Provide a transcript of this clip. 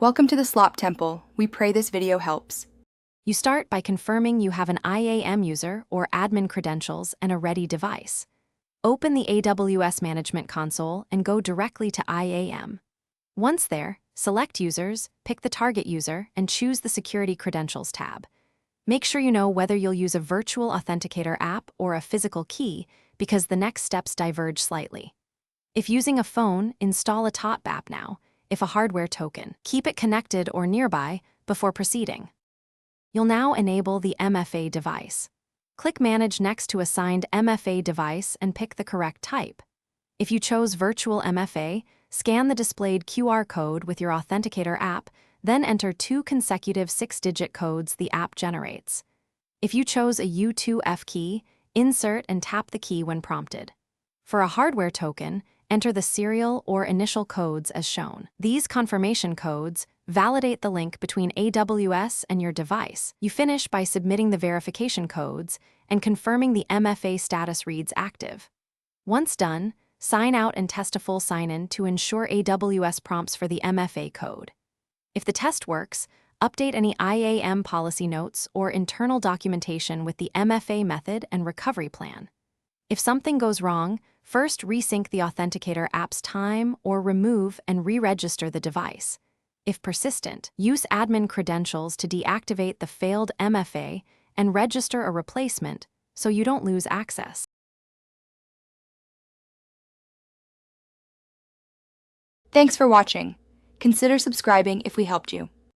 Welcome to the Slop Temple. We pray this video helps. You start by confirming you have an IAM user or admin credentials and a ready device. Open the AWS Management Console and go directly to IAM. Once there, select Users, pick the target user, and choose the Security Credentials tab. Make sure you know whether you'll use a virtual authenticator app or a physical key, because the next steps diverge slightly. If using a phone, install a TOTP app now. If a hardware token, keep it connected or nearby before proceeding. You'll now enable the MFA device. Click Manage next to assigned MFA device and pick the correct type. If you chose Virtual MFA, scan the displayed QR code with your Authenticator app, then enter 2 consecutive 6-digit codes the app generates. If you chose a U2F key, insert and tap the key when prompted. For a hardware token, enter the serial or initial codes as shown. These confirmation codes validate the link between AWS and your device. You finish by submitting the verification codes and confirming the MFA status reads active. Once done, sign out and test a full sign-in to ensure AWS prompts for the MFA code. If the test works, update any IAM policy notes or internal documentation with the MFA method and recovery plan. If something goes wrong, first resync the Authenticator app's time or remove and re-register the device. If persistent, use admin credentials to deactivate the failed MFA and register a replacement so you don't lose access. Thanks for watching. Consider subscribing if we helped you.